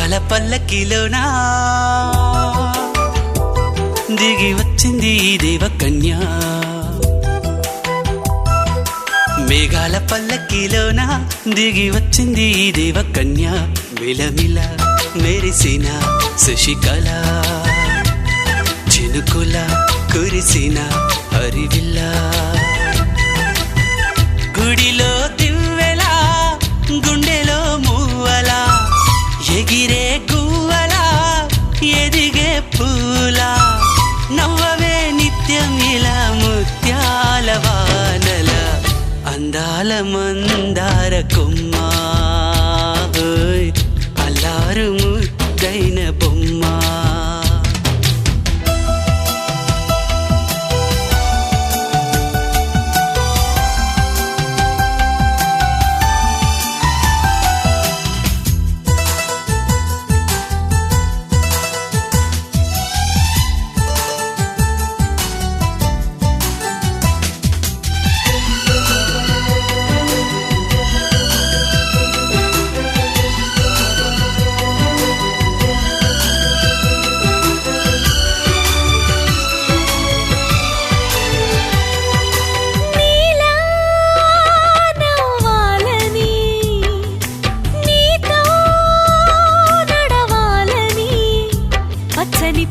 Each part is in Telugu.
మేఘాల పల్లకిలోనా దిగి వచ్చింది దేవకన్య. మేఘాల పల్లకిలోనా దిగి వచ్చింది దేవకన్య. మిలమిల మెరిసిన శశికళ చినుకుల కురిసిన హరివిల్ల. గుడిలో దివ్వెలా గుండెలో మూవలా ఎగిరే గువ్వలా ఎదిగే పూలా నవ్వవే నిత్యం ఇలా ముత్యాల వానల అందాల మందార కొమ్మ అల్లారు ముద్దైన బొమ్మ.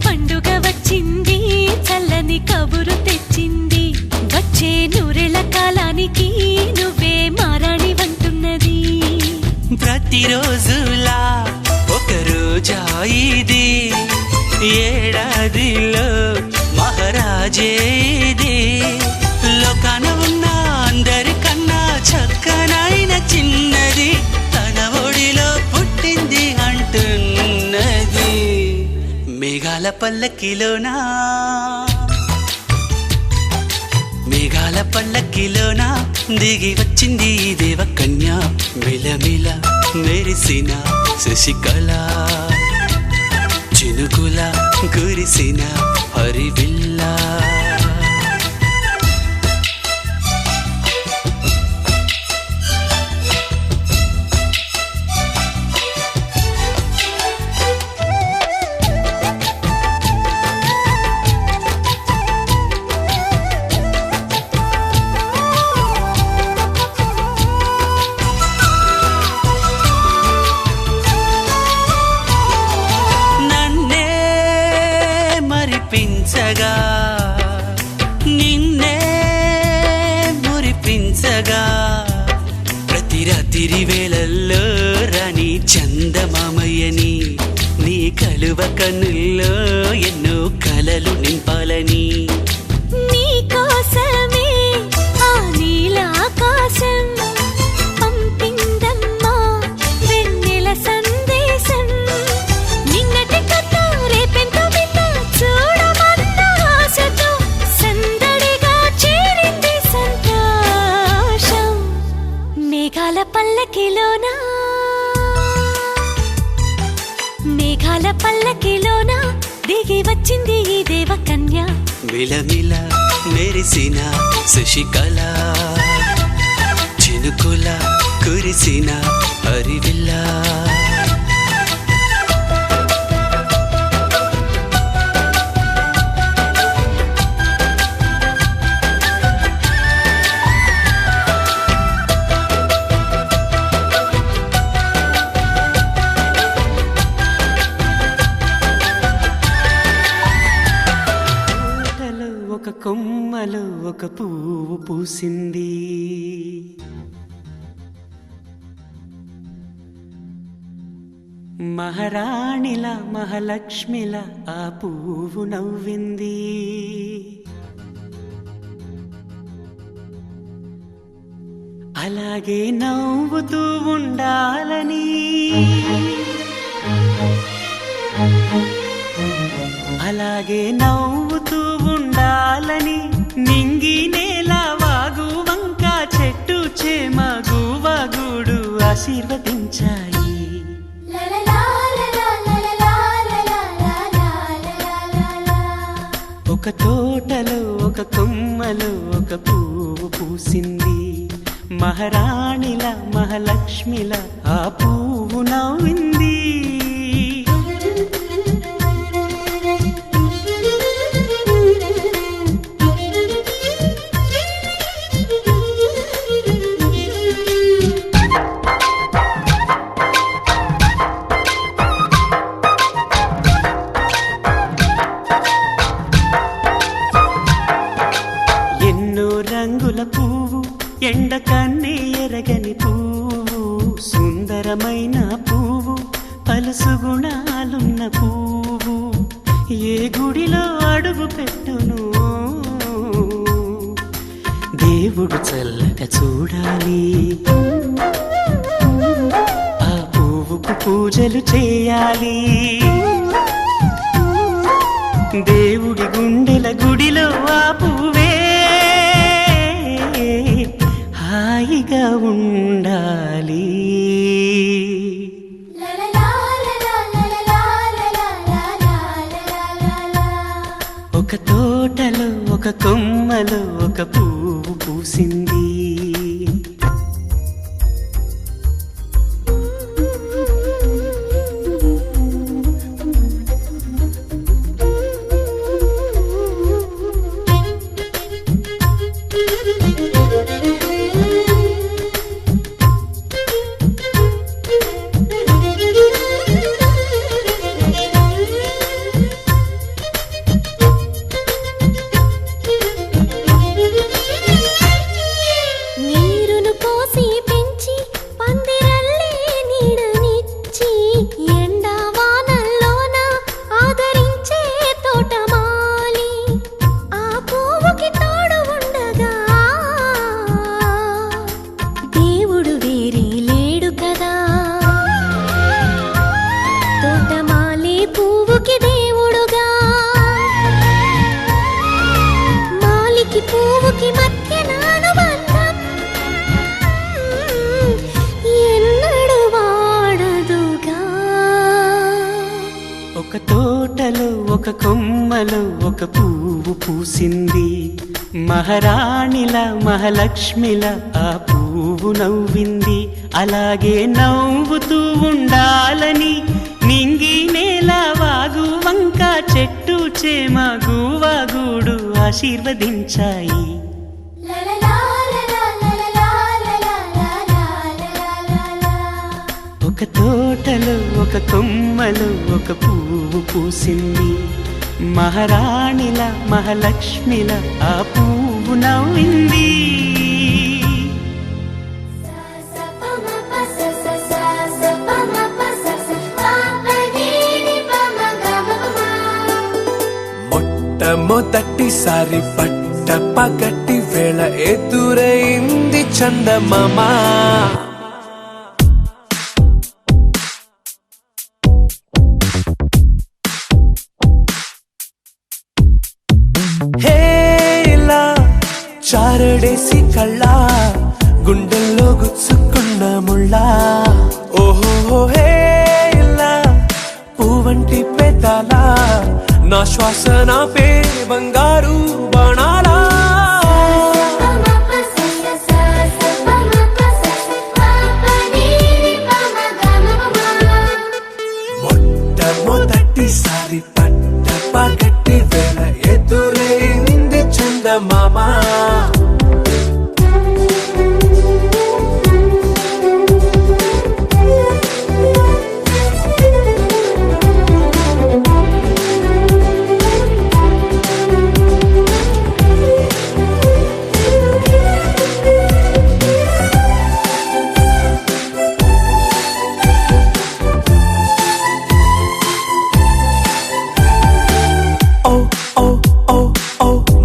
పండుగ వచ్చింది చల్లని కబురు తెచ్చింది వచ్చే నూరెల కాలానికి నువ్వే మారాణి వంటున్నది. ప్రతిరోజులా ఒక రోజా ఇది ఏడాదిలో మహారాజే ఇది. లోకాన ఉన్న అందరికన్నా చక్కనైన చిన్నది తన ఒడిలో పుట్టింది అంటున్నది. మేఘాల పల్లకిలోనా మేఘాల పల్లకిలోనా దిగి వచ్చింది దేవకన్య. మిలమిల మెరిసిన శశికళ చినుకుల కురిసిన హరివిల్ల. మరిపించగా నిన్నే మురిపించగా ప్రతి రాత్రి వేళల్లో రాణి చందమామయ్యని నీ కలువ కన్నుల్లో ఎన్నో కలలు నింపాలని. నీ కోసమే ఆ నీలాకాశం పంపిందమ్మా వెన్నెల సందేశం. నిన్నటి కన్నా రేపెంతో విన్నా చూడమన్న ఆశతో సందడిగా చేరింది సంతోషం. మేఘాల పల్లకిలోనా మేఘాల పల్లకిలోనా దిగి వచ్చింది ఈ దేవకన్య. మిలమిల మెరిసిన శశికళ చినుకుల కురిసిన హరివిల్ల. ఒక కొమ్మలో ఒక పువ్వు పూసింది మహారాణిల మహాలక్ష్మిల ఆ పువ్వు నవ్వింది. అలాగే నవ్వుతూ ఉండాలని అలాగే నవ్వుతూ ఉండాలని నింగి నేల వాగు వంక చెట్టు చేమ గువగుడు ఆశీర్వదించాయి. ఒక తోటలో ఒక కొమ్మలో ఒక పువ్వు పూసింది మహారాణిల మహాలక్ష్మిల ఆ పువ్వు నవ్వింది. ఎండ కన్నే ఎరగని పువ్వు, సుందరమైన పువ్వు, పలుసు గుణాలున్న పువ్వు, ఏ గుడిలో అడుగు పెట్టును దేవుడు చల్లగా చూడాలి. ఆ పువ్వుకు పూజలు చేయాలి. దేవుడి గుండెల గుడిలో ఆ పువ్వే హాయిగా ఉండాలి. ఒక తోటలో ఒక కొమ్మలో ఒక పువ్వు పూసింది. నీరును పోసి పెంచి పందిరల్లే నీడనిచ్చి ఎండా వానల్లోన ఆదరించే తోటమాలి ఆ పువ్వుకి తోడు ఉండగా దేవుడు వేరే లేడు కదా. తోటమాలి పువ్వుకి దేవుడుగా, మాలికి పువ్వుకి మధ్య అనుబంధం ఎన్నడు వాడదుగా. ఒక తోటలో ఒక కొమ్మలో ఒక పువ్వు పూసింది. మహారాణిలా మహాలక్ష్మిలా ఆ పువ్వు నవ్వింది. అలాగే నవ్వుతూ ఉండాలని నింగి నేల వాగు వంక చెట్టు చేమ గువాగూడు ఆశీర్వదించాయి. ఒక తోటలో ఒక కొమ్మలో ఒక పువ్వు పూసింది. మహారాణిలా మహాలక్ష్మిలా ఆ పువ్వు నవ్వింది. మొట్టమొదటిసారి పట్ట పగటి వేళ ఎదురైంది చందమామ. హేలా చారడేసి కళ్ళ గుండెల్లో గుచ్చుకున్న ముళ్ళ. ఓహో హేలా పువ్వంటి పెదాల నా శ్వాస నాపే బంగారు బాణాలా. మొట్టమొదటిసారి పట్ట పగటి వేళ ఎదురైంది చందమామ.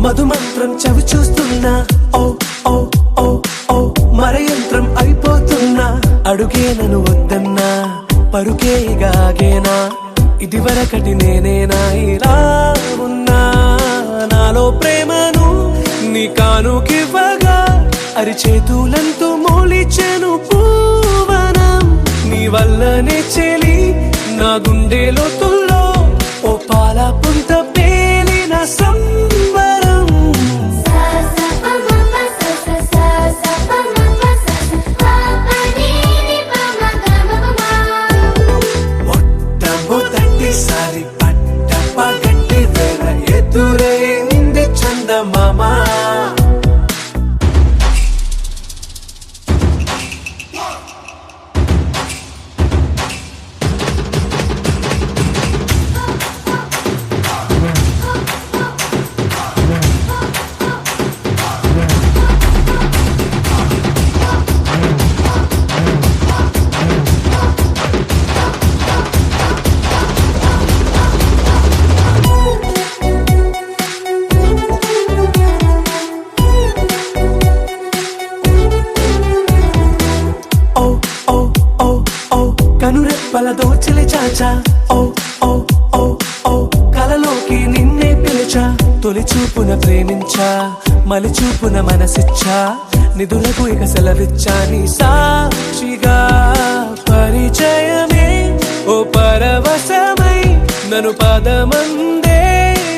మధుమంత్రం చవి చూస్తున్నా. ఓ ఓ ఓ ఓ మరయంత్రం అయిపోతున్నా. అడుగే నన్ను వద్దన్నా పరుకేగాగేనా. ఇది వరకటి నేనేనా ఇలా ఉన్నా. నాలో ప్రేమను నీ కానుకివ్వగా అరిచేతులంతో మోలిచెను పూవనం. నీ వల్లనే చెలి నా గుండెలో తుల్లో ఓ పాల పుంత పేలిన సంబరం. మొట్టమొదటిసారి పట్ట పగటి వేళ ఎదురైంది చందమామ. మరచా ఓ ఓ ఓ ఓ కలలోకి నిన్నే పిలిచా తొలి చూపున ప్రేమించా మలి చూపున మనసిచ్చా నిధులకు ఇక సెలవిచ్చా నీ సాక్షిగా పరిచయమే ఓ పరవశమై నన్ను పదమందే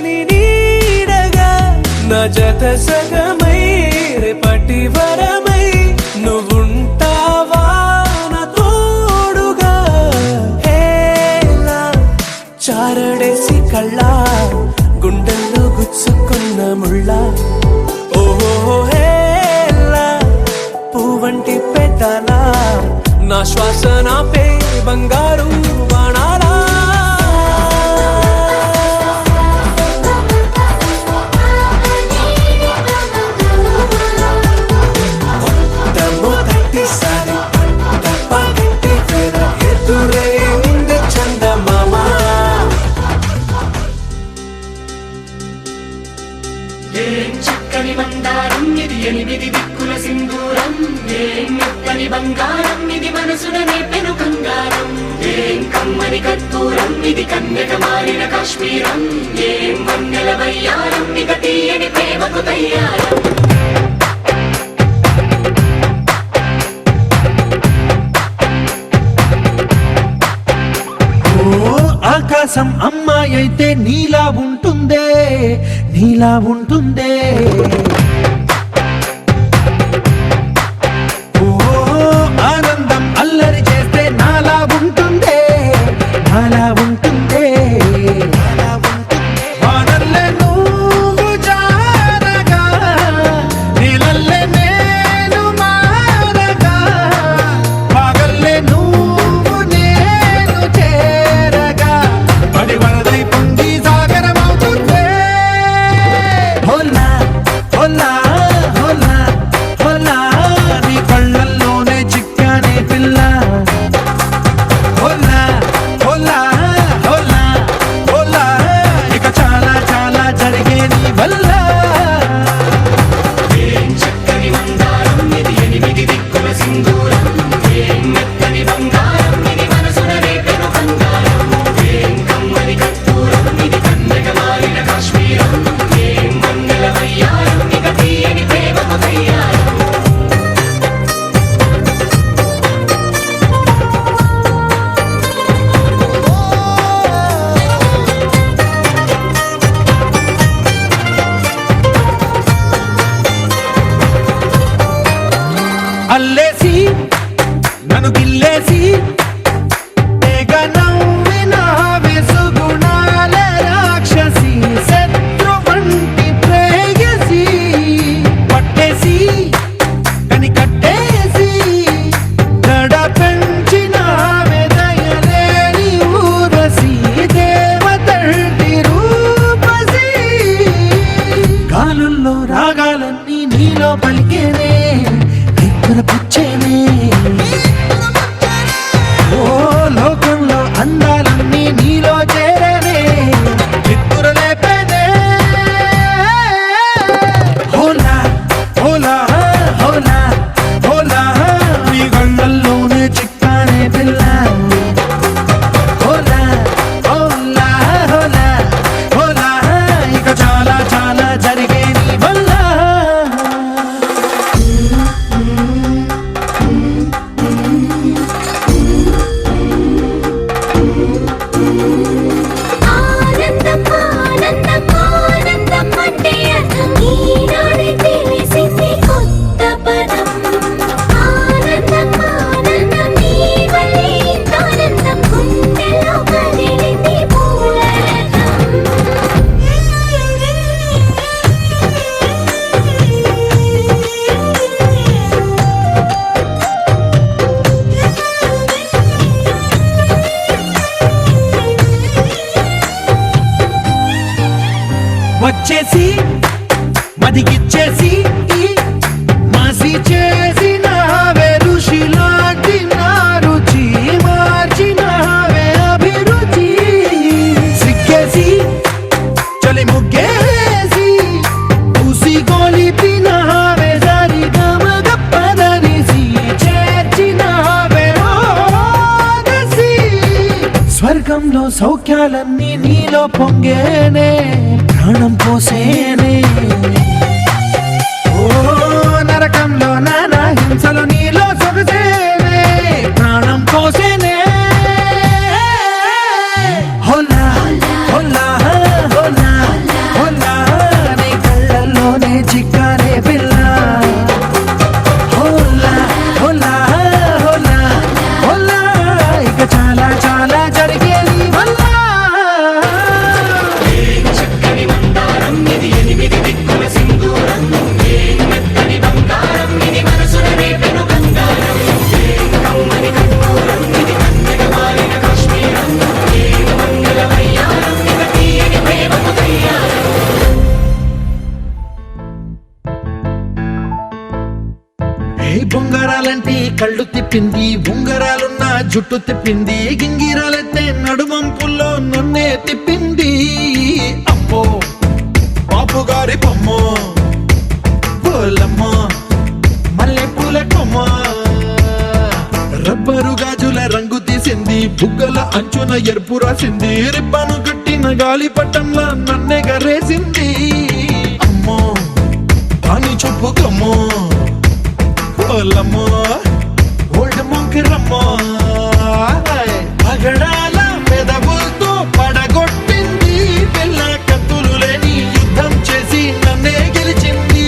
నీ నీడగా నా జత సగమై రేపటి వరమై నువ్వుంటావా నా తోడుగా హేలా చారడేసి కళ్ళ గుండెల్లో గుచ్చుకున్న ముళ్ళ ఓహో హేలా పువ్వంటి పెట్టాలా నా శ్వాస నాపే బంగారు బాణాలా మొదటిసారి పగటి వేళ ఎదురైంది చందమామ ఏం చక్కని మందారం ఇది ఎనిమిది దిక్కుల సింధూరం ఏం మెత్తని బంగారం ఇది మనసున నేపెను కంగారం ఏం కమ్మని కర్పూరం ఇది కన్యక మారిన కాశ్మీరం ఏం వన్నెల వయ్యారం ఇక తీయని ప్రేమకు తయ్యారం ఆకాశం అమ్మాయి అయితే నీలా ఉంటుందే నీలా ఉంటుందే ఓ ఆనందం అల్లరి చేస్తే నాలా ఉంటుందే నాలా ఉంటుందే వానల్లే నువ్వు జారగా నీలల్లే నేను మారగా పగల్లే నువ్వు నేను చేరగా పడి వరదై పొంగి సాగరమవుతుందే హోలా హోలా హోలా హోలా నీ కళ్ళల్లోనే చిక్కానే పిల్ల హోలా హోలా హోలా హోలా ఇక చాలా చాలా జరిగే నీ వల్ల ఏం చక్కని మందారం ఇది ఎనిమిది దిక్కుల సింధూరం ఏం మెత్తని బంగారం ఇది మనసున నేపెను కంగారం ఏం కమ్మని కర్పూరం ఇది కన్యక మారిన కాశ్మీరం ఏం వన్నెల వయ్యారం ఇక తీయని ప్రేమకు తయ్యారం అల్లేసి నన్ను గిల్లేసి తెగ నవ్విన వెసుగుణాల రాక్షసి శత్రు వంటి ప్రేయసి పట్టేసి కని కట్టేసి గడ పెంచిన దయలేని ఊరసి దేవతంటి రూపసి గాలుల్లో రాగాలన్నీ నీలో పలికేనే పుచ్చేనే ఓ లోకంలో అందాలన్నీ నీలో చేరనే నిద్దురలేపేనే హోలా హోలా హోలా హోలా నీ గళ్ళల్లోనే చిక్కానే పిల్ల హోలా హోలా హోలా హోలా ఇక చాలా చాలా జరిగే నీ వల్ల ఆనందం ఆనందం ఆనందం అంటే అర్థం ఈనాడే తెలిసింది కొత్త పదం ఆనందం ఆనందం నీ వల్లే ఇంత ఆనందం గుండెలో కదిలింది వచ్చేసి మదిగిచ్చేసి మాసి చేసిన ఋషిలాంటి నా రుచి మార్చినవే అభిరుచి సిగ్గేసి చలి ముగ్గేసి పూసి గోలిపినవే సరి గమగప్పదనిసి చేర్చినవే స్వర్గం స్వర్గంలో సౌఖ్యాలన్నీ నీలో పొంగేనే ప్రాణం పోసేనే ఓ నరకంలో నానా హింసలు నీలో సొగసేనే ప్రాణం పోసేనే హోలా హోలా హోలా హోలా నీ కళ్ళల్లోనే చిక్కాలే పిల్ల హోలా హోలా హోలా హోలా ఇక చాలా చాలా జరిగేది వల్ల చక్కని మందారం ఇది ఎనిమిది దిక్కుల సింధూరం ఏం మెత్తని బంగారం ఇది మనసున రేపెను బంగారం ఏం కమ్మని కర్పూరం ఇది కన్నెగ మారిన కాశ్మీరం ఏం మంగళ వయ్యారం ఇక తీయని ప్రేమకు తయ్యారం ఏ బొంగరాలంటే కళ్ళు తిప్పింది ఉంగరాలున్న జుట్టు తిప్పింది గింగిరాలైతే నడుమంపుల్లో నన్నే తిప్పింది అమ్మో బాబు గారి బొమ్మ పోలమ్మ మల్లె పూల కొమ్మ రబ్బరు గాజుల రంగు తీసింది బుగ్గల అంచున ఎరుపు రాసింది రిబ్బను కట్టిన గాలి పట్టంలా నన్నే గరేసింది అమ్మో దాని చూపు కమ్మో ఓలమ్మో ఓల్డ్ మొంకిరమ్మో పగడాల పెదవులతో పడగొట్టింది పిల్ల కత్తులు లేని యుద్ధం చేసి నన్నే గెలిచింది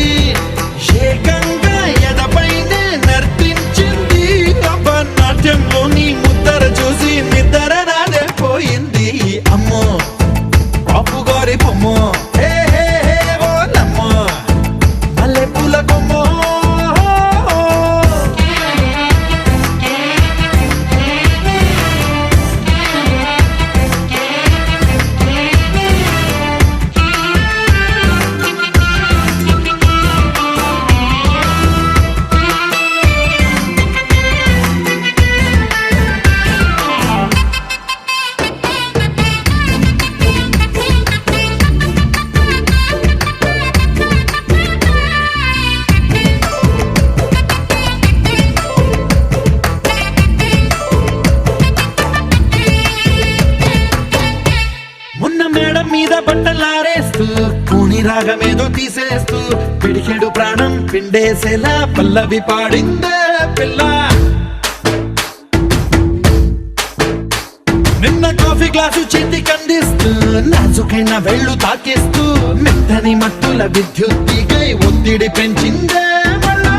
ఏకంగా ఎదపైనే నర్తించింది అపనాట్యంలో నీ ముద్దర చూసి నిద్ర నాదే పోయింది అమ్మో బాపు గారి బొమ్మో హే హే హే ఓలమ్మో మల్లె పూల కొమ్మో మొన్న మేడం మీద బట్టలారేస్తూ కూని రాగమేదో తీసేస్తూ పిడికెడు ప్రాణం పిండేసేలా పల్లవి పాడిందే పిల్ల నిన్న కాఫీ గ్లాసు చేతి కందిస్తూ నాజుకైన వెళ్ళు తాకిస్తూ మెత్తని మత్తుల విద్యుత్ తీగై ఒత్తిడి పెంచిందే మళ్ళా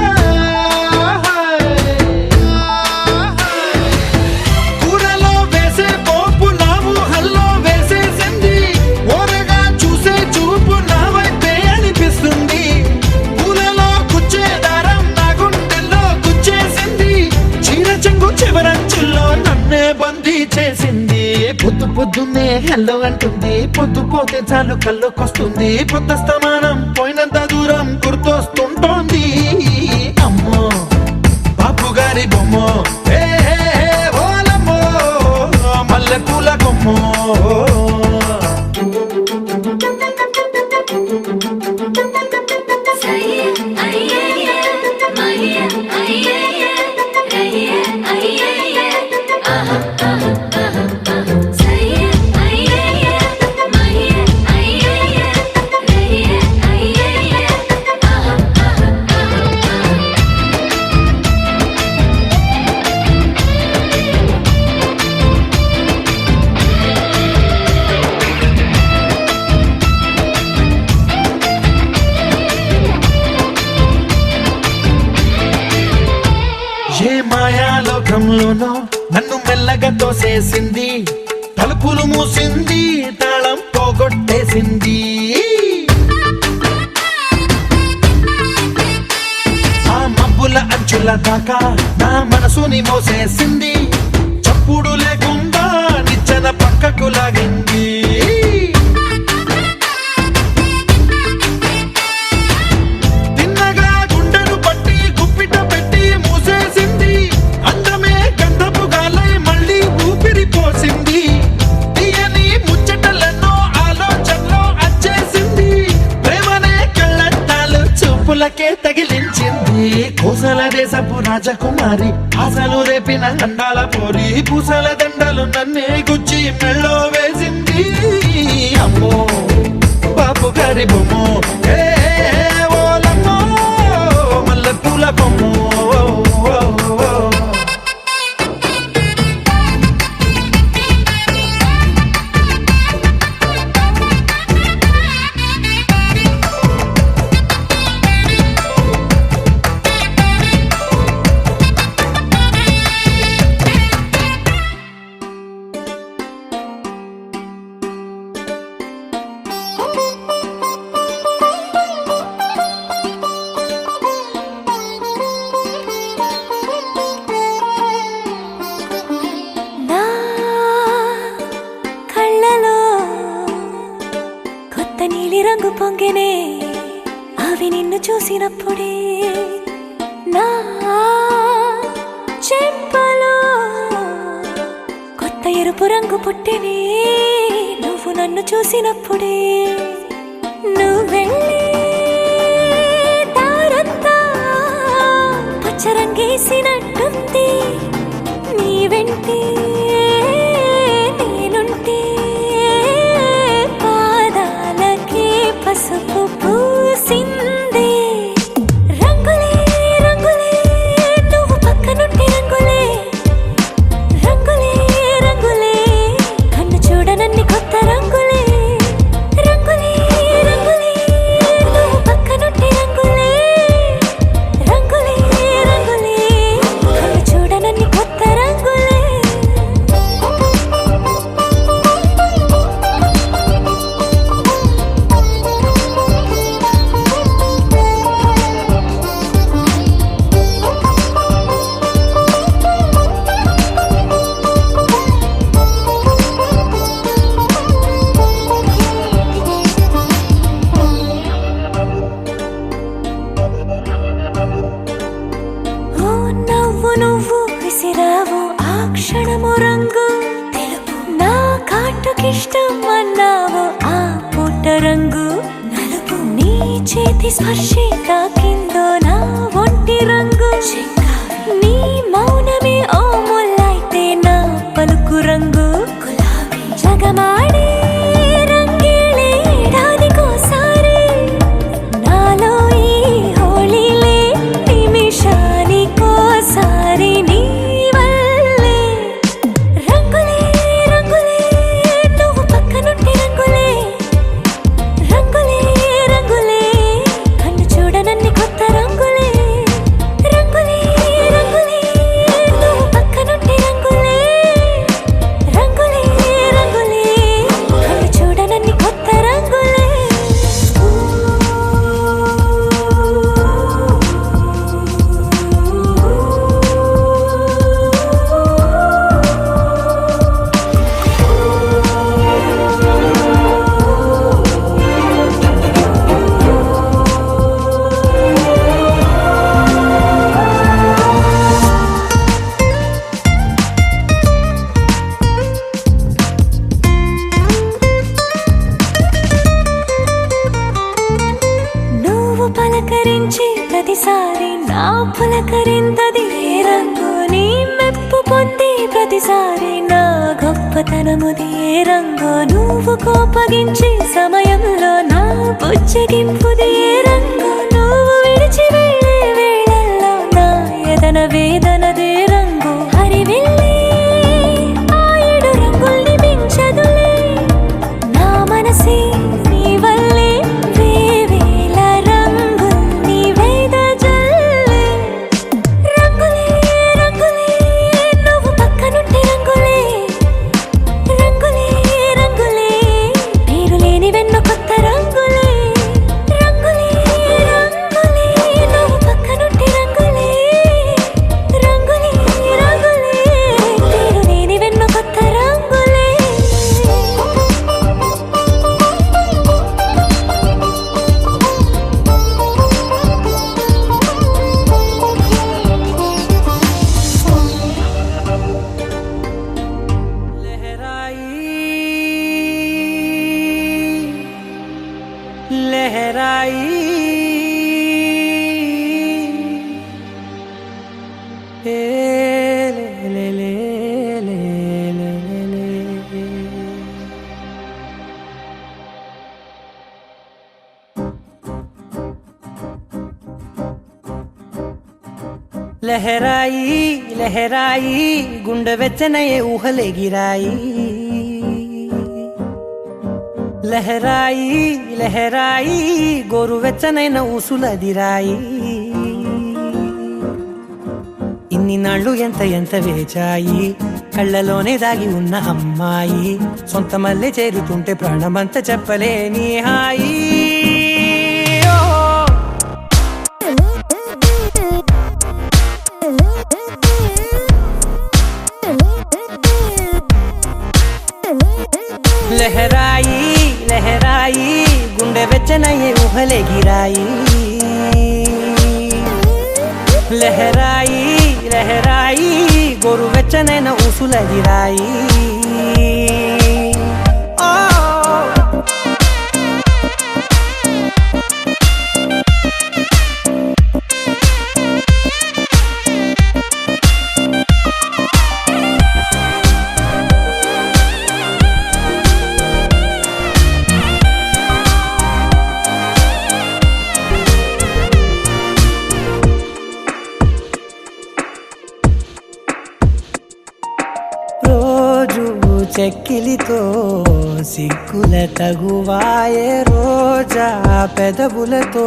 కూరలో వేసే పోపు నా ఊహల్లో వేసేసింది ఓరగా చూసే చూపు నా వైపే అనిపిస్తుంది పూలలో గుచ్చే దారం నా గుండెల్లో గుచ్చేసింది చీర చెంగు చివరంచుల్లో నన్నే బందీ చేసింది పొద్దు పొద్దున్నే హెల్లో అంటుంది పొద్దు పోతే చాలు కళ్ళొకొస్తుంది పొద్దస్తమానం పోయినంత దూరం గుర్తొస్తుంటోంది అమ్మో బాపు గారి బొమ్మో హే హే హే ఓలమ్మో మల్లె పూల కొమ్మో సయ్య అయ్యయ్య మయ్య అయ్యయ్య రయ్య అయ్యయ్య ఆహా ఆహా ఆహా సయ్య అయ్యయ్య మయ్య అయ్యయ్య రయ్య అయ్యయ్య ఆహా ఆహా ఆహా ఏ మాయాలోకంలోనో నన్ను మెల్లగా తోసేసింది తలుపులు మూసింది తాళం పోగొట్టేసింది ఆ మబ్బుల అంచుల దాకా నా మనసుని మోసేసింది చప్పుడు లేకుండా నిచ్చెన పక్కకు లాగింది తిన్నగా గుండెను పట్టి గుప్పిట పెట్టి మూసేసింది అందమే గంధపు గాలై మళ్ళీ ఊపిరి పోసింది తీయని ముచ్చటలెన్నో ఆలోచనలో అచ్చేసింది ప్రేమనే కళ్ళట్టాలు చూపులకే తగిలించింది కోసల దేశపు రాజకుమారి ఆశలు రేపిన గండాల పోరి పూసల దండలు నన్నే గుచ్చి మెళ్ళో వేసింది అమ్మో బాపు గారి బొమ్మో ఓలమ్మో మల్లె పూల బొమ్మో నా కళ్ళలో కొత్త నీలి రంగు పొంగెనే అవి నిన్ను చూసినప్పుడే నా చెంపలో కొత్త ఎరుపు రంగు పుట్టినే నువ్వు నన్ను చూసినప్పుడే నువ్వు వెళ్ళే దారంతా పచ్చరంగేసినట్టుంది నీ వెంటే నేనుంటే పాదాలకే పసుపు పూసిందే రంగులే రంగులే నువ్వు పక్కనుంటే రంగులే రంగులే రంగులే కన్ను చూడనన్ని కొత్త రంగులే రంగులే రంగులే నువ్వు పక్కనుంటే రంగులే రంగులే రంగులే కన్ను చూడనన్ని కొత్త రంగులే ఓ నవ్వు నువ్వు విసిరావు ఆ క్షణము రంగు తెలుపు నా కాటుకిష్టం అన్నావు ఆ పుట్ట రంగు నలుపు నీ చేతి స్పర్శే తాకిందో నా ఒంటి రంగు నీ మౌనమే ఓ ముల్లైతే నా పలుకు రంగు గులాబీ జగమాడే రంగేళే ఏడాదికోసారి నాలో ఈ హోళీలే నిమిషానికోసారి నీ వల్లే రంగులే రంగులే నువ్వు పక్కనుంటే రంగులే రంగులే రంగులే కన్ను చూడనన్ని కొత్త రంగులే రంగులే రంగులే నువ్వు పక్కనుంటే రంగులే రంగులే రంగులే కన్ను చూడనన్ని కొత్త రంగులే నువ్వు పలకరించి ప్రతిసారి నా పులకరింతది ఏ రంగు నీ మెప్పు పొంది ప్రతిసారి నా గొప్పతనముది ఏ రంగు నువ్వు కోపగించే సమయంలో నా బుజ్జగింపుది ఏ రంగు నువ్వు విడిచి వెళ్ళే వేళల్లో నా ఎదన వేదనదే రంగు హరివిల్లే ఆ ఏడు రంగుల్ని మించదులే నా మనసే నీ వల్లే వేవేల రంగుల్ని వెదజల్లే రంగులే రంగులే నువ్వు పక్కనుంటే రంగులే రంగులే రంగులే పేరు లేని వెన్నో కొత్త రంగులే రంగులే రంగులే నువ్వు లహరాయి లహరాయి గుండె వెచ్చనయే ఊహలెగిరాయి లహరాయి లహరాయి గోరు వెచ్చనైన ఊసులదిరాయి ఇన్ని నాళ్ళు ఎంత ఎంత వేచాయి కళ్ళలోనే దాగి ఉన్న అమ్మాయి సొంత మల్లె చేరుతుంటే ప్రాణమంతా చెప్పలేని హాయి లహరాయి లహరాయి గుండె వెచ్చనయ్యే ఊహలెగిరాయి లహరాయి లహరాయి గోరు వెచ్చనైన ఊసులదిరాయి రోజు చెక్కిలితో సిగ్గుల తగువాయే రోజా పెదవులతో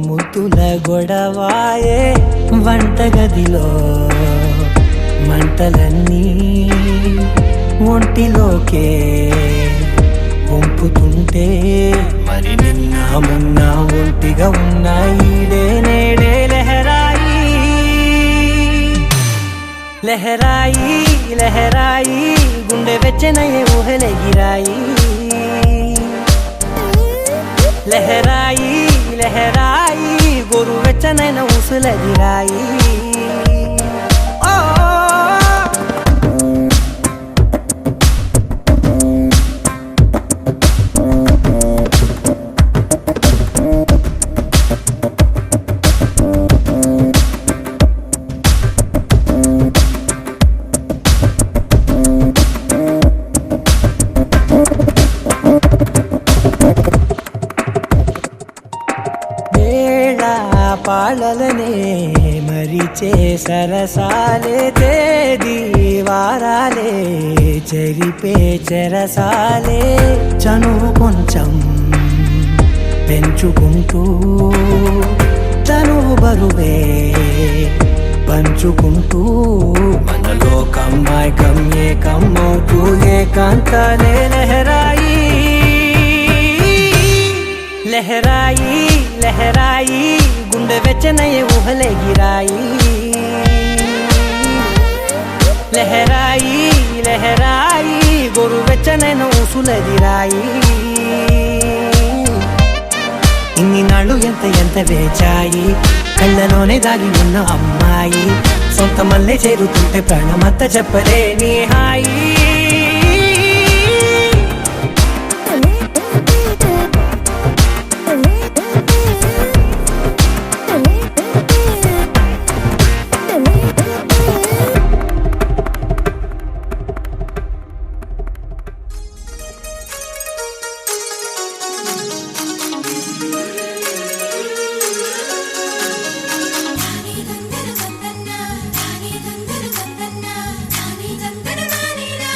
ముద్దుల గొడవాయే వంటగదిలో మంటలన్నీ ఒంటిలోకే వంపుతుంటే మరి నిన్న మొన్న ఒంటిగా ఉన్న ఈడే నేడే లహరాయి లహరాయి లహరాయి గుండె వెచ్చనయ్యే ఊహలెగిరాయి లహరాయి లహరాయి గోరు వెచ్చనైన ఊసులదిరాయి పాళలనే మరిచే సరసాలే తేదీ వారాలే చెరిపే చెరసాలే చనువు కొంచెం పెంచుకుంటూ చనువు బరువే పంచుకుంటూ మనలో కమ్మాయికం ఏకమవుతూ ఏకాంతాలే లహరాయి లహరాయి లహరాయి గుండె వెచ్చనయ్యే ఊహలెగిరాయి లహరాయి లహరాయి గోరు వెచ్చనైన ఊసులదిరాయి ఇన్ని నాళ్ళు ఎంత ఎంత వేచాయి కళ్ళలోనే దాగి ఉన్న అమ్మాయి సొంత మల్లె చేరుతుంటే ప్రాణమంతా చెప్పలేని హాయి నాని దందన దందన నాని దందన దందన నాని దందన నాని నా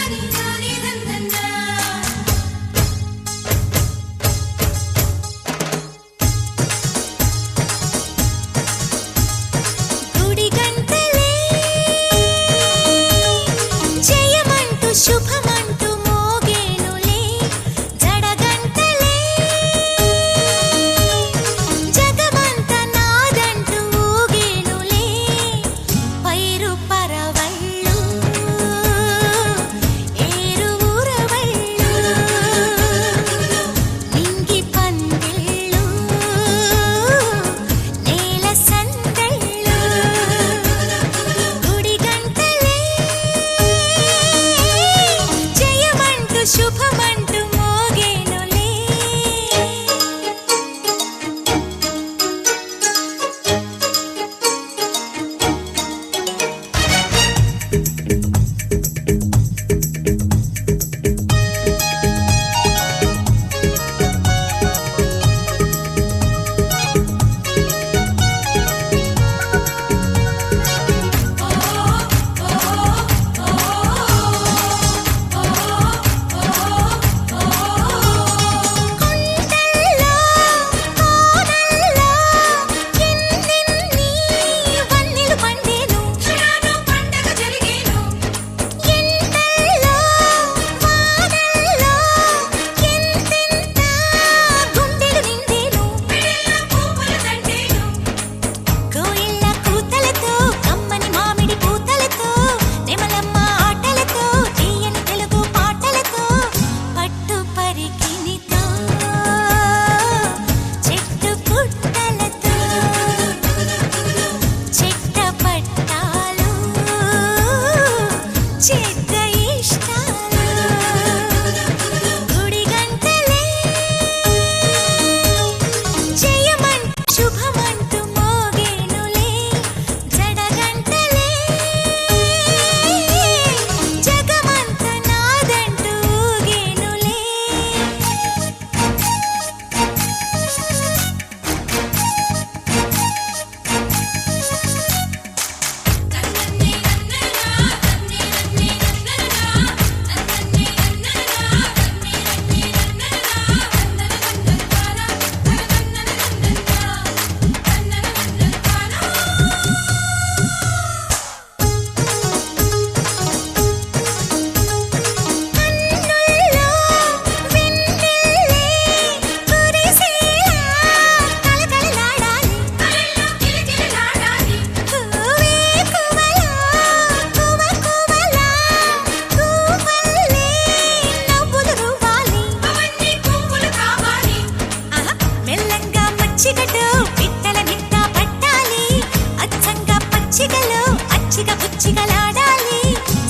బుచ్చిగా బుచ్చిగలాడాలి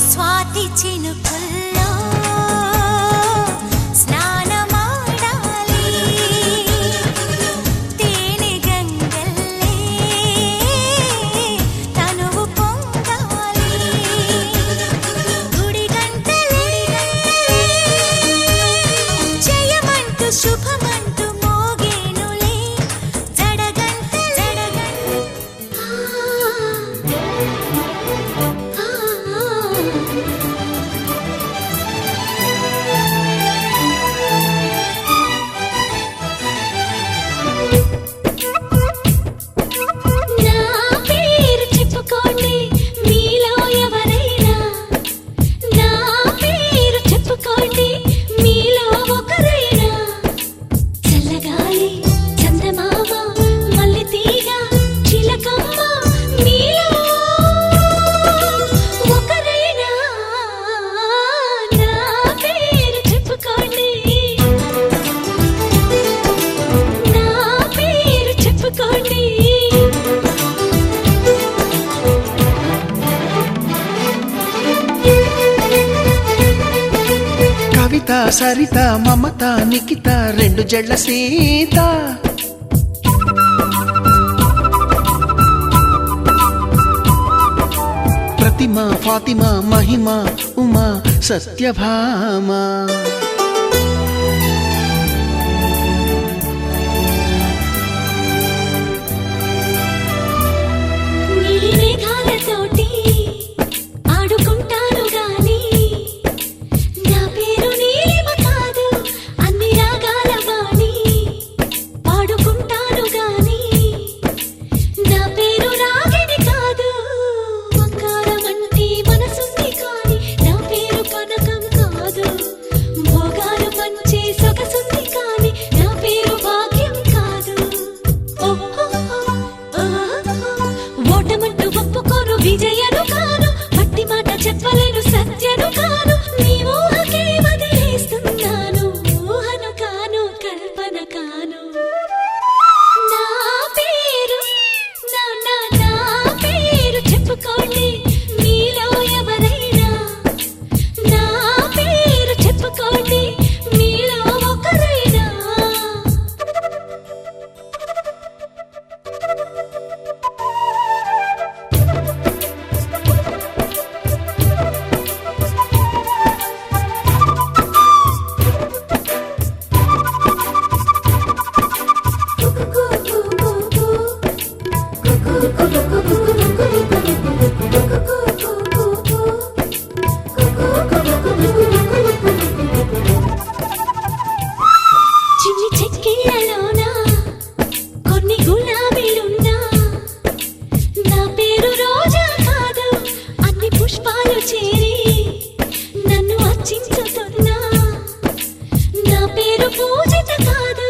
స్వాతి చినుకుల్లో స్నానమాడాలి తేనె గంగల్లే తనువు పొంగాలి గుడి గంటలే జయమంటూ శుభమంటూ మోగేనులే జడగంట నా పేరు చెప్పుకోండి మీలో ఎవరైనా నా పేరు చెప్పుకోండి మీలో ఒకరైనా చల్లగాలి చందమామ మల్లె తీగ చిలకమ్మ మీలో ఒకరైనా నా పేరు చెప్పుకోండి నా పేరు చెప్పుకోండి కవిత సరిత మమత నిఖిత రెండు జడ్ల సీత ప్రతిమ ఫాతిమా మహిమ ఉమా సత్యభామ నీలి మేఘాలతోటి ఆడుకుంటాను గాని నా పేరు నీలిమ కాదు అన్ని రాగాల వాణి పాడుకుంటాను గాని నా పేరు రాగిణి కాదు బంగారం అంటే మనసుంది కానీ నా పేరు కనకం కాదు భోగాలు పంచే సొగసుంది కానీ నా పేరు భాగ్యం కాదు ఓటమంటూ ఒప్పుకోను విజయను కాను మట్టి మాట చెప్పలేను సత్యను కాను నీ ఊహకే వదిలేస్తున్నాను ఊహను కాను కల్పన కాను నా పేరు నా పేరు చెప్పుకోండి మీలో ఎవరైనా నా పేరు చెప్పుకోండి మీలో ఒకరైనా చిన్ని చెక్కిళ్ళలోనా కొన్ని గులాబీలున్నా నా పేరు రోజా కాదు అన్ని పుష్పాలు చేరి నన్ను అర్చించుతున్నా నా పేరు పూజిత కాదు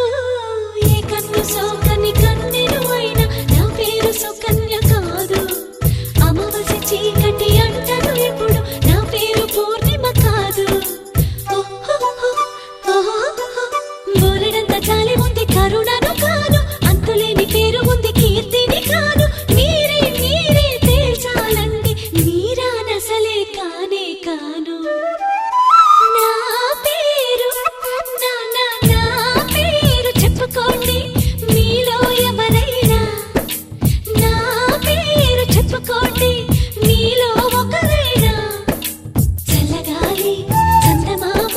ఏ కన్ను సోకని కన్నెను అయినా నా పేరు సుకన్య కాదు అమావాస్య చీకటి అంటను ఎప్పుడు నా పేరు పూర్ణిమ కాదు బోలెడంత జాలి ఉంది కరుణను కాను అంతులేని పేరు ఉంది కీర్తిని కాను మీరే తేల్చాలండి మీరానసలే కానే కాను నా పేరు నా పేరు చెప్పుకోండి మీలో ఎవరైనా నా పేరు చెప్పుకోండి మీలో ఒకరైనా చల్లగాలి చందమామ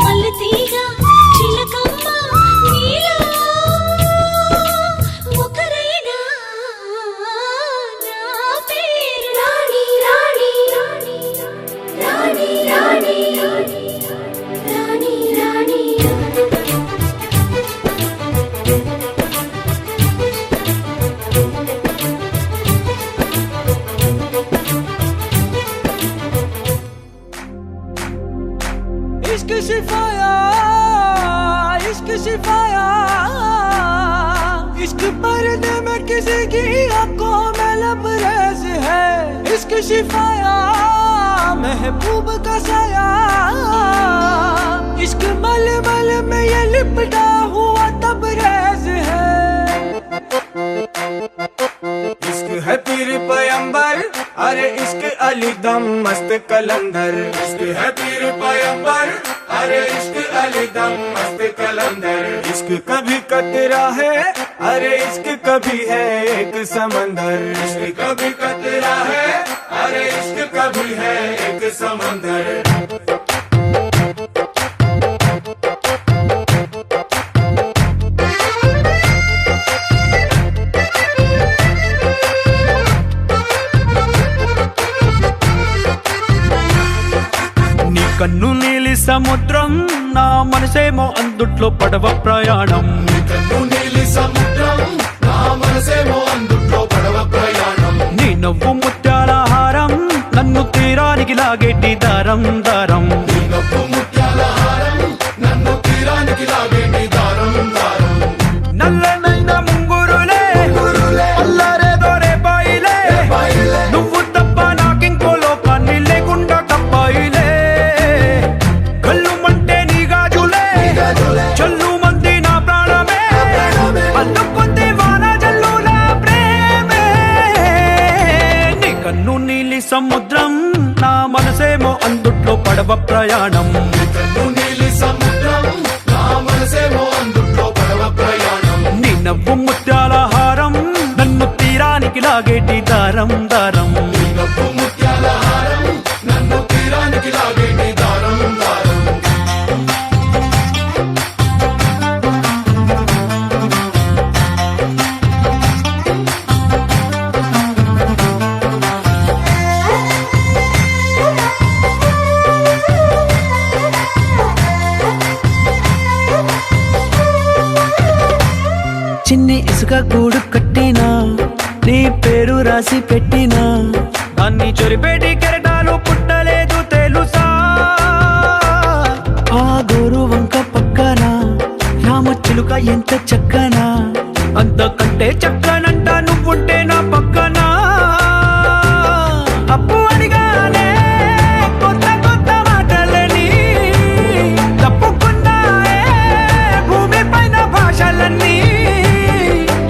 మల్లె తీగ చిలకమ్మ మీలో ఒకరైనా నా పేరు రాణి రాణి రాణి రాణి రాణి రాణి इश्क शिफाया इश्क शिफाया इश्क पर्दे में किसी की आंखों में लबरेज है इश्क शिफाया महबूब का साया इश्क मल मल में ये लिपटा हुआ तबरेज है इश्क है पीर पैगंबर, अरे इश्क अली दम मस्त कलंदर। इश्क है पीर पैगंबर, अरे इश्क अली दम मस्त कलंदर। इश्क कभी कतरा है, अरे इश्क कभी है एक समंदर। इश्क कभी कतरा है, अरे इश्क कभी है एक समंदर। కన్ను నీలి సముద్రం నా మనసేమో అందుట్లో పడవ ప్రయాణం. కన్ను నీలి సముద్రం నా మనసేమో అందుట్లో పడవ ప్రయాణం. నీ నవ్వు ముత్యాల హారం నన్ను తీరానికి లాగేటి దారం దారం. నీ నవ్వు ముత్యాల హారం నన్ను తీరానికి లాగేటి దారం దారం. నల్లనైన ముంగురులే అల్లారేదో రేపాయిలే, నువ్వు తప్ప నాకింకో లోకాన్ని లేకుండా కప్పాయిలే. చల్లు మంది నా ప్రాణమే, అల్లుకుంది వాన జల్లుల ప్రేమే. నీ కన్ను నీలి సముద్రం నా మనసేమో అందుట్లో పడవ ప్రయాణం. కన్ను నీలి సముద్రం నా మనసేమో అందుట్లో పడవ ప్రయాణం. నీ నవ్వు ముత్యాల హారం నన్ను తీరానికి లాగేటి దారం దారం. నీ నవ్వు ముత్యాల హారం నన్ను తీరానికి లాగేటి దారం దారం. చిన్ని ఇసుక గూడు కట్టినా, నీ పేరు రాసి పెట్టినా, దాన్ని చొరిపేటి కెరటాలు పుట్టలేదు తెలుసా. ఆ గోరు వంక పక్కన రామచిలుక ఎంత చక్కనా. అంతకంటే చక్కనంట నువ్వుంటే నా పక్కన. అప్పు అడిగానే కొత్త కొత్త మాటలని, తప్పుకున్నాయే భూమి పైన భాషలన్నీ.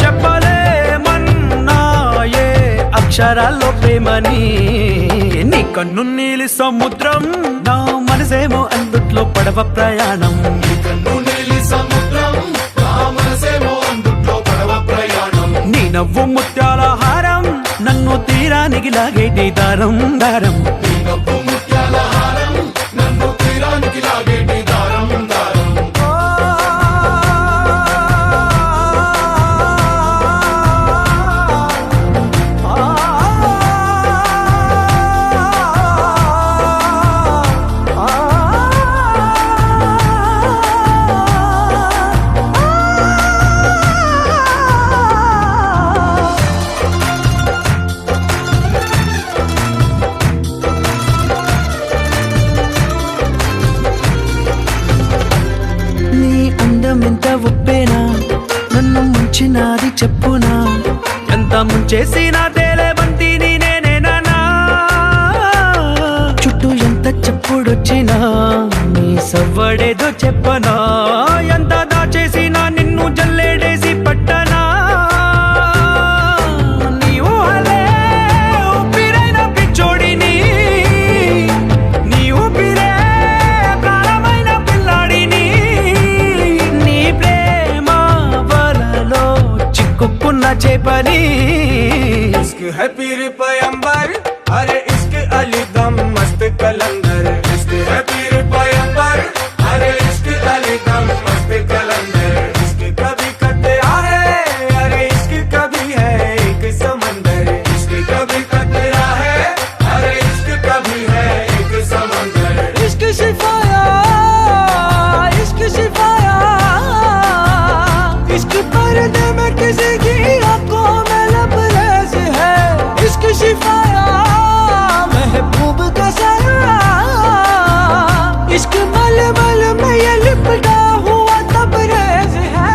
చెప్పలేమన్నాయే అక్షరాల్లో ప్రేమని. నీ కన్ను నీలి సముద్రం నా మనసేమో అందుట్లో పడవ ప్రయాణం. కన్ను నీలి సముద్రం నా మనసేమో అందుట్లో పడవ ప్రయాణం. నీ నవ్వు ముత్యాల హారం నన్ను తీరానికి లాగేటి దారం దారం. నీ నవ్వు ముత్యాల హారం నన్ను తీరానికి లాగేటి దారం దారం. నీ అందం ఎంత ఒప్పేనా, నన్ను ముంచినాది చెప్పునా. ఎంత ముంచేసిన తేలే బంతి నేనేనా. చుట్టూ ఎంత చెప్పుడొచ్చినా, నీ సవ్వడేదో చెప్పనా. ఎంత దాచేసినా నిన్ను జల్లేడేసి పట్టనా. నీ ఊహలే ఊపిరైన పిచ్చోడిని, నీ ఊపిరే ప్రాణమైన పిల్లాడిని. నీ ప్రేమ వలలో చిక్కుకున్న చేపని. इश्क है पीर पैगंबर, अरे इश्क अली दम मस्त कलंदर। इश्क है पीर पैगंबर, अरे इश्क अली दम मस्त कलंदर। इश्क कभी कतरा है, अरे इश्क कभी है एक समंदर। इश्क कभी कतरा है, अरे इश्क कभी है एक समंदर। इश्क शिफाया, इश्क शिफाया, इश्क पर्दे में किसी की आंखों में लबरेज है। इश्क शिफाया, महबूब का साया, इश्क मलमल में ये लिपटा हुआ तबरेज है।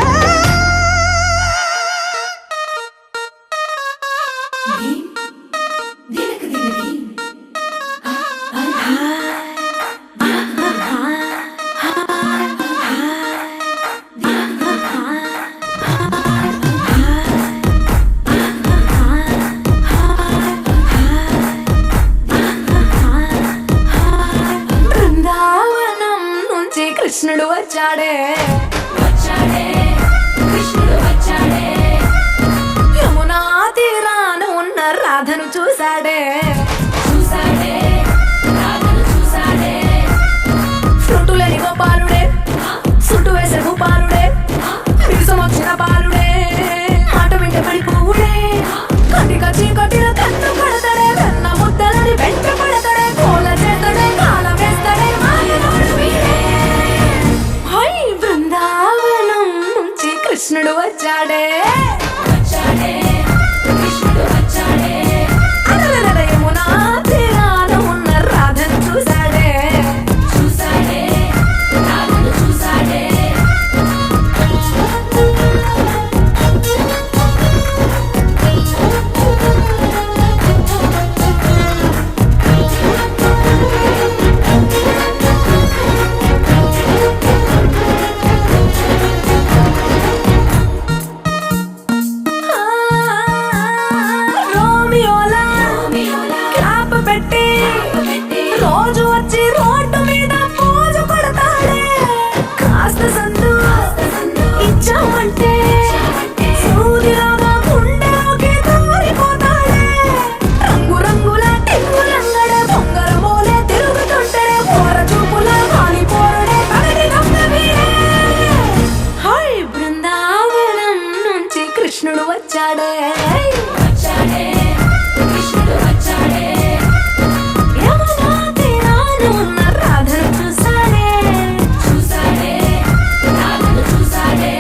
వచ్చాడే వచ్చాడే కృష్ణుడు వచ్చాడే యమునా తీరాన ఉన్న రాధను చూసాడే చూసాడే రాధను చూసాడే ఫ్రూటులేని గోపాలుడే సుట్టు వేసే భూపాలుడే విరుసం వచ్చిన బాలుడే మాట వెంట పడిపోవుడే కటిక చీకటిన కన్ను పడతాడే వెన్న ముద్దలని వెంట పడతాడే కోల చేతడే కాల వేస్తాడే మాయనోడు వీడే హై బృందావనం నుంచి కృష్ణుడు వచ్చాడే వచ్చాడే కృష్ణుడు వచ్చాడే అలలల యమునా తీరాన ఉన్న రాధను చూసాడే చూసాడే రాధను చూసాడే రోమియోలా క్లాప్ పెట్టి రోజు వచ్చి రోడ్డు మీద పోజు కొడతాడే కాస్త సందు ఇచ్చామంటే సూదిలాగా గుండెలోకి దూరిపోతాడే రంగు రంగుల టింగులంగడ బొంగరమోలే తిరుగుతుంటాడే పోర చూపుల కాలిపోరడే పగటి గంగవీడే హై బృందావనం నుంచి కృష్ణుడు వచ్చాడే వచ్చాడే కృష్ణుడు వచ్చాడే యమునా తీరాన ఉన్న రాధను చూసాడే చూసాడే రాధను చూసాడే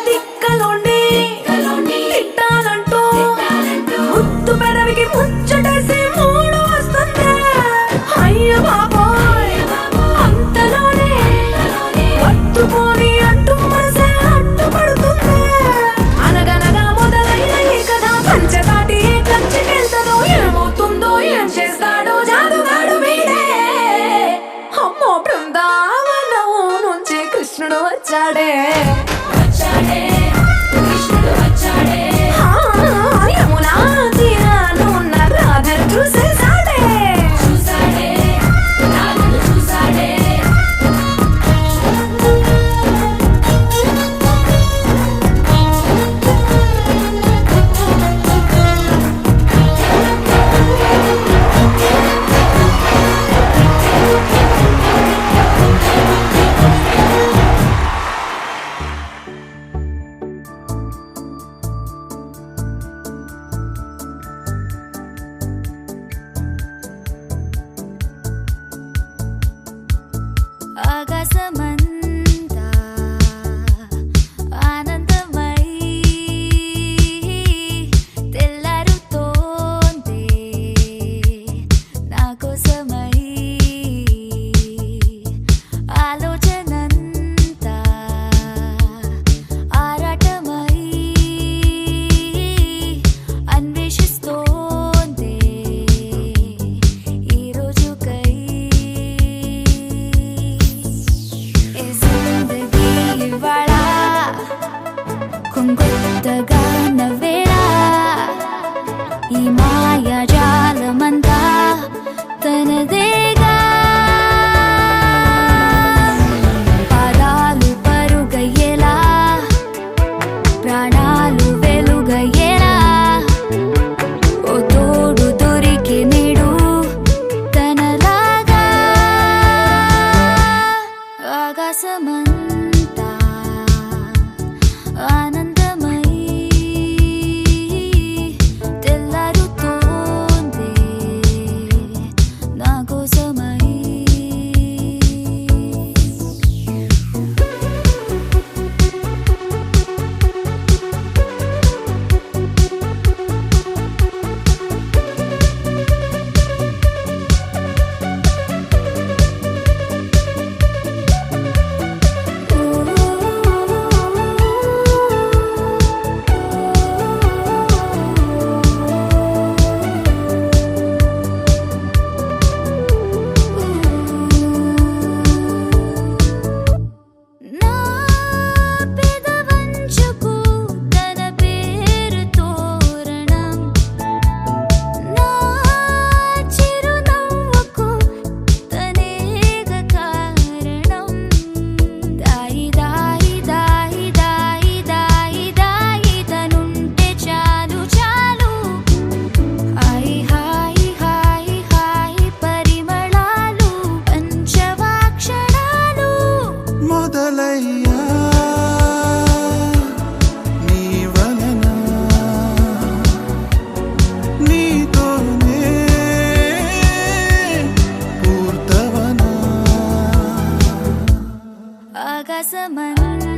తిక్కలోండి తిట్టాలంటూ ముద్దు పెదవికి ముచ్చటేసి మూడు వస్తుంది అయ్య బాబోయ్ అంతలోనే పట్టుకొని అంటూ మనసే అడ్డుపడుతుంది అనగనగా మొదలైన ఈ కథ పంచదాటి కంచెకెళ్తదో ఏమవుతుందో ఏం చేస్తాడో జాదుగాడు వీడే అమ్మో బృందావనం నుంచి కృష్ణుడు వచ్చాడే వచ్చాడే కృష్ణుడు వచ్చాడే యమునా తీరాన ఉన్న రాధను చూసేసాడే చూసాడే రాధను చూసాడే ఆకాశమంతా ఆనందమై తెల్లారుతోంది నా కోసమై ఆలోచనంతా ఆరాటమై అన్వేషిస్తోంది ఈ రోజుకై కొంగొత్తగా నవ్వేళ ఈ మాయాజాలమంతా తనదేగా పాదాలు పరుగయ్యేలా ప్రాణాలు వెలుగయ్యేలా ఓ తోడు దొరికే నేడు తనలాగా ఆకాశమంతా ఆనందమై తెల్లారుతోంది నా కోసమై మొదలయ్యా నీ వలన నీతోనే పూర్తవనా ఆకాశమన్నా